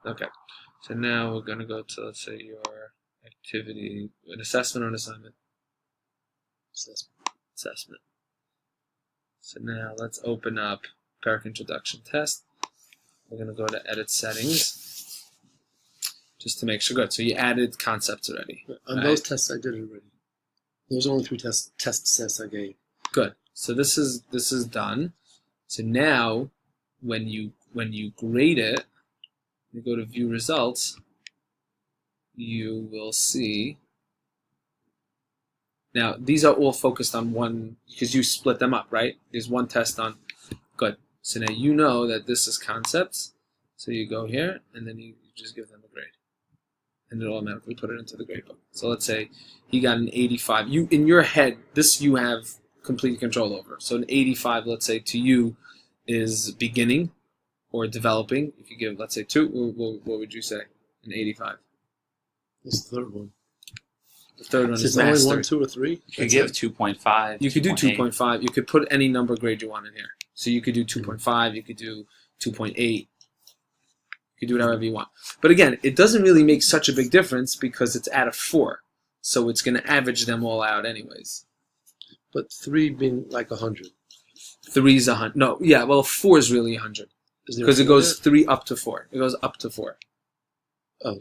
Okay. So now we're going to go to, let's say, your activity, an assessment or an assignment? Assessment. So now let's open up Parak Introduction Test. We're going to go to Edit Settings, just to make sure. Good. So you added concepts already. On those tests, I did it already. Those are only 3 test tests I gave. Good. So this is done. So now, when you grade it, you go to View Results. You will see. Now these are all focused on one because you split them up, right? There's one test on. Good. So now you know that this is concepts. So you go here and then you just give them a grade, and it automatically put it into the grade book. So let's say he got an 85. You in your head, this you have complete control over. So an 85, let's say to you, is beginning or developing. If you give, let's say 2, what would you say? An 85. That's the third one. The third one is only mastered. 1, 2, or 3. You could give 2.5. You could do 2.5. You could put any number grade you want in here. So you could do 2.5. You could do 2.8. You could do it however you want. But again, it doesn't really make such a big difference because it's out of 4. So it's going to average them all out anyways. But 3 being like 100. 3 is 100. No, yeah, well, 4 is really 100. Because it goes 3 up to 4. It goes up to 4. Oh,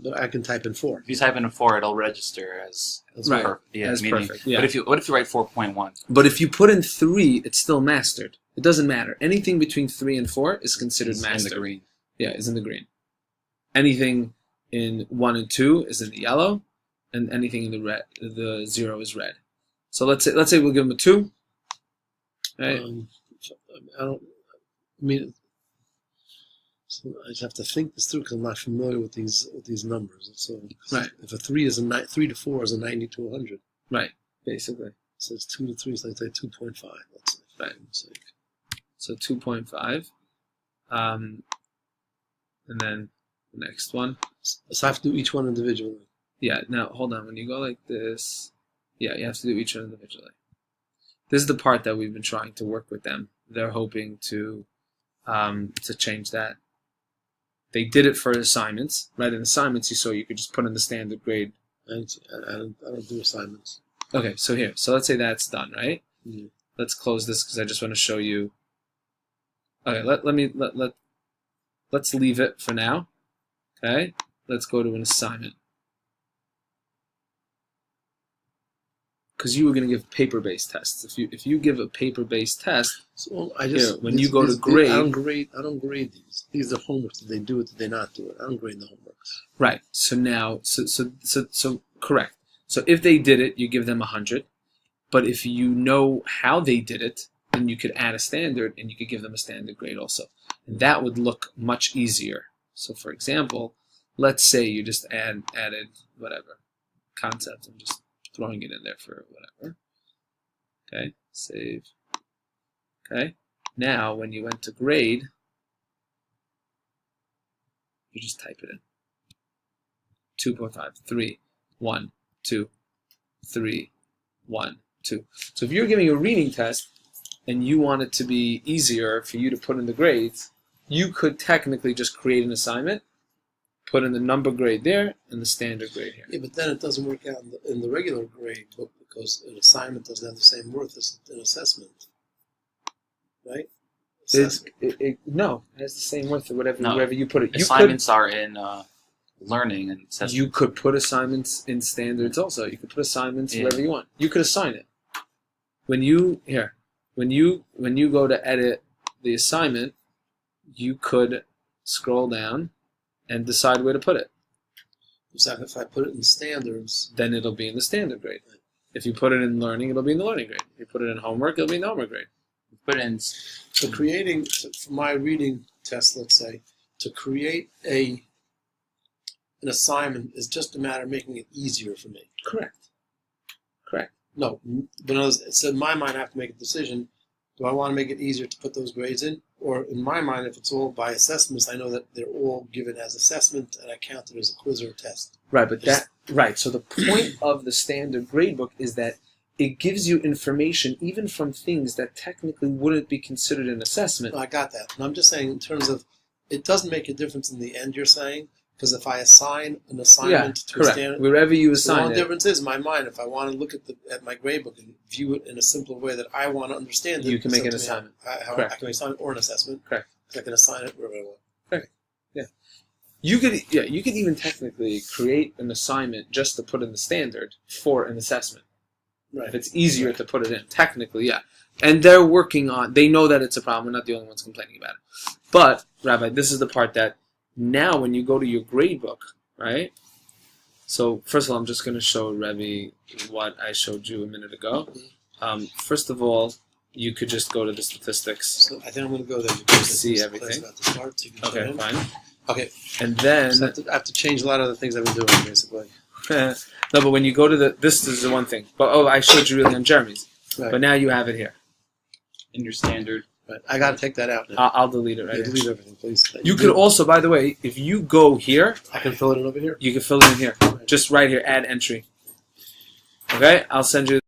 but I can type in 4. If you type in a 4, it'll register as Right. perfect. Yeah, As meaning, perfect. Yeah. But what if you write 4.1? But if you put in 3, it's still mastered. It doesn't matter. Anything between 3 and 4 is considered It's mastered. in the green. Yeah, is in the green. Anything in 1 and 2 is in the yellow, and anything in the red, the 0 is red. So let's say we'll give him a 2. Right? I mean, so I just have to think this through because I'm not familiar with these numbers. So Right. if a 3 is 3 to 4 is a 90 to 100. Right. Basically. So it's 2 to 3, so I'd say 2.5. Let's say. Right. So 2.5. And then the next one. So I have to do each one individually. Yeah, now hold on. When you go like this, yeah, you have to do each one individually. This is the part that we've been trying to work with them. They're hoping to change that. They did it for assignments, right? In assignments, you saw you could just put in the standard grade. I don't do assignments. Okay, so here. So let's say that's done, right? Mm-hmm. Let's close this because I just want to show you. Okay, let's leave it for now. Okay, let's go to an assignment. Because you were going to give paper-based tests. If you give a paper-based test, so I just when you go to grade, I don't grade these. These are homeworks. Did they do it? Did they not do it? I don't grade the homeworks. Right. So now, so correct. So if they did it, you give them 100. But if you know how they did it, then you could add a standard, and you could give them a standard grade also, and that would look much easier. So, for example, let's say you just added whatever concept. I'm just throwing it in there for whatever. Okay, save. Okay, now when you went to grade, you just type it in. 2.5, 3, 1, 2, 3, 1, 2. So if you're giving a reading test and you want it to be easier for you to put in the grades, you could technically just create an assignment, put in the number grade there, and the standard grade here. Yeah, but then it doesn't work out in the regular grade book because an assignment doesn't have the same worth as an assessment. Right? No, it has the same worth for wherever you put it. Assignments are in learning and assessment. You could put assignments in standards also. You could put assignments wherever you want. You could assign it. When you go to edit the assignment, you could scroll down and decide where to put it. So if I put it in standards, then it'll be in the standard grade. If you put it in learning, it'll be in the learning grade. If you put it in homework, it'll be in the homework grade. Put it in. So for my reading test, let's say, to create an assignment is just a matter of making it easier for me. Correct. No, but so in my mind, I have to make a decision. Do I want to make it easier to put those grades in? Or in my mind, if it's all by assessments, I know that they're all given as assessment and I count it as a quiz or a test. Right, but so the point of the standard grade book is that it gives you information even from things that technically wouldn't be considered an assessment. No, I got that. And I'm just saying in terms of it doesn't make a difference in the end. You're saying because if I assign an assignment to a correct. standard, Wherever you the assign only it, difference is in my mind. If I want to look at my grade book and view it in a simpler way that I want to understand it, you can make an it's up to me assignment. how Correct. I can assign it or an assessment. Correct. I can assign it wherever I want. You could even technically create an assignment just to put in the standard for an assessment. Right. If it's easier to put it in, technically, yeah. And they're working on. They know that it's a problem. We're not the only ones complaining about it. But Rabbi, this is the part that now when you go to your grade book, right? So first of all, I'm just going to show Rebbe what I showed you a minute ago. First of all, you could just go to the statistics. So I think I'm going to go there because See this everything. class about to start, so you can Okay, join in. fine. Okay. And then So I have to change a lot of the things I've been doing, basically. no, but when you go to this is the one thing. But I showed you really on Jeremy's. Right. But now you have it here. in your standard. Right. I got to take that out now. I'll delete it right Yeah, here. delete everything, please. You could also, by the way, if you go here, I can fill it in over here. you can fill it in here. Just right here, add entry. Okay, I'll send you